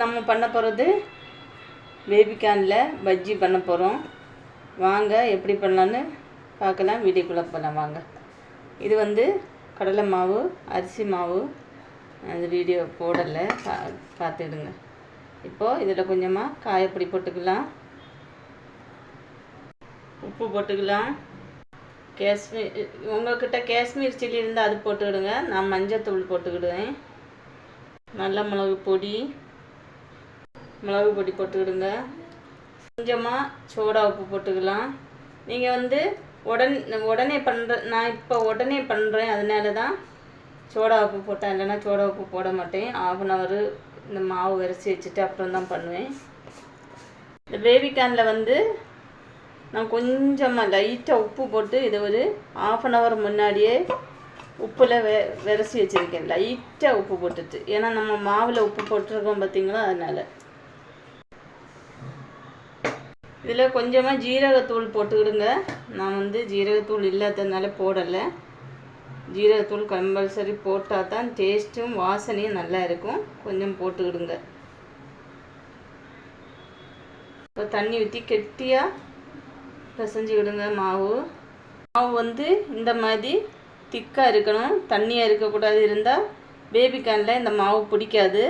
நம்ம பண்ண போகிறது பேபிகார்னில் பஜ்ஜி பண்ண போகிறோம். வாங்க எப்படி பண்ணலான்னு பார்க்கலாம். வீடியோக்குள்ளே போகலாம் வாங்க. இது வந்து கடலை மாவு, அரிசி மாவு. அந்த வீடியோ போடலை, பார்த்துடுங்க. இப்போது இதில் கொஞ்சமாக காயப்பொடி போட்டுக்கலாம், உப்பு போட்டுக்கலாம். காஷ்மீர், உங்கள்கிட்ட காஷ்மீர் சில்லி இருந்தால் அது போட்டுக்கிடுங்க. நான் மஞ்சள் போட்டுக்கிடுவேன். நல்ல மிளகு பொடி போட்டுக்கிடுங்க. கொஞ்சமாக சோடா உப்பு போட்டுக்கலாம். நீங்கள் வந்து உடனே நான் இப்போ உடனே பண்ணுறேன், அதனால தான் சோடா உப்பு போட்டேன். இல்லைன்னா சோடா உப்பு போட மாட்டேன். 1/2 hour இந்த மாவு விரைச்சி வச்சுட்டு அப்புறம் தான் பண்ணுவேன். இந்த பேபிகார்னில் வந்து நான் கொஞ்சமாக லைட்டாக உப்பு போட்டு இதை ஒரு 1/2 hour முன்னாடியே உப்பில் விரைச்சி வச்சுருக்கேன். லைட்டாக உப்பு போட்டுட்டு, ஏன்னா நம்ம மாவில் உப்பு போட்டிருக்கோம் பார்த்தீங்களா, அதனால். இதில் கொஞ்சமாக ஜீரகத்தூள் போட்டுக்கிடுங்க. நான் வந்து ஜீரகத்தூள் இல்லாததுனால போடலை. ஜீரகத்தூள் கம்பல்சரி போட்டால் தான் டேஸ்ட்டும் வாசனையும் நல்லா இருக்கும். கொஞ்சம் போட்டுக்கிடுங்க. இப்போ தண்ணி ஊற்றி கெட்டியாக பிசைஞ்சிக்கிடுங்க. மாவு வந்து இந்த மாதிரி திக்காக இருக்கணும், தண்ணியாக இருக்கக்கூடாது. இருந்தால் பேபிகார்னில் இந்த மாவு பிடிக்காது.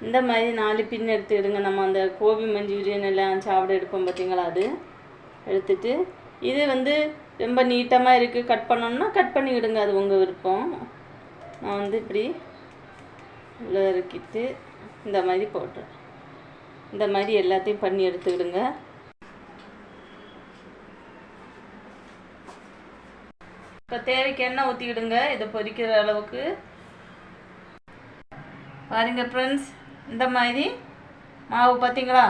இந்த மாதிரி 4 பின் எடுத்துக்கிடுங்க. நம்ம அந்த கோபி மஞ்சூரியன் எல்லாம் சாப்பிட எடுப்போம் பார்த்தீங்களா, அது எடுத்துட்டு, இது வந்து ரொம்ப நீட்டமாக இருக்குது, கட் பண்ணணும்னா கட் பண்ணிக்கிடுங்க, அது உங்கள் விருப்பம். நான் வந்து இப்படி உள்ள இறக்கிட்டு இந்த மாதிரி போட்டுறேன். இந்த மாதிரி எல்லாத்தையும் பண்ணி எடுத்துக்கிடுங்க. இப்போ தேவைக்கு எண்ணெய் ஊற்றிக்கிடுங்க, இதை பொரிக்கிற அளவுக்கு. பாருங்க ஃப்ரெண்ட்ஸ், இந்த மாதிரி மாவு பார்த்தீங்களா,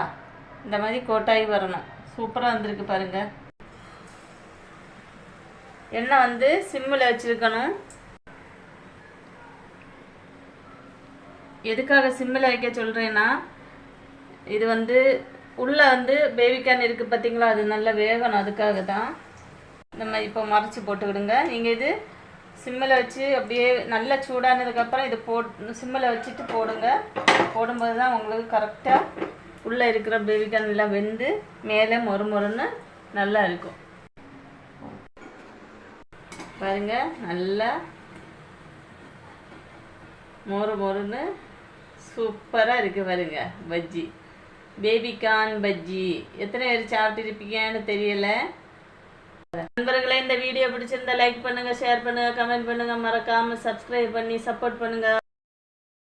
இந்த மாதிரி கோட்டாகி வரணும். சூப்பராக வந்திருக்கு பாருங்கள். எண்ணெய் வந்து சிம்மில் வச்சுருக்கணும். எதுக்காக சிம்மில் வைக்க சொல்கிறேன்னா, இது வந்து உள்ளே வந்து பேபிகார்ன் இருக்குது பார்த்தீங்களா, அது நல்லா வேகணும். அதுக்காக தான் இந்த மாதிரி இப்போ மறைச்சி போட்டுக்கிடுங்க. நீங்கள் இது சிம்மில் வச்சு அப்படியே நல்லா சூடானதுக்கப்புறம் இது சிம்மில் வச்சுட்டு போடுங்க. போடும்போது தான் உங்களுக்கு கரெக்டாக உள்ளே இருக்கிற பேபிகார்ன் எல்லாம் வெந்து மேலே மொறுன்னு நல்லா இருக்கும். பாருங்கள், நல்லா மொறுன்னு சூப்பராக இருக்குது பாருங்க பஜ்ஜி, பேபிகார்ன் பஜ்ஜி. எத்தனை பேர் சாப்பிட்டுருப்பீங்கன்னு தெரியல. நண்பர்களே, இந்த வீடியோ பிடிச்சிருந்தா லைக் பண்ணுங்கள், ஷேர் பண்ணுங்கள், கமெண்ட் பண்ணுங்கள், மறக்காமல் சப்ஸ்கிரைப் பண்ணி சப்போர்ட் பண்ணுங்கள்.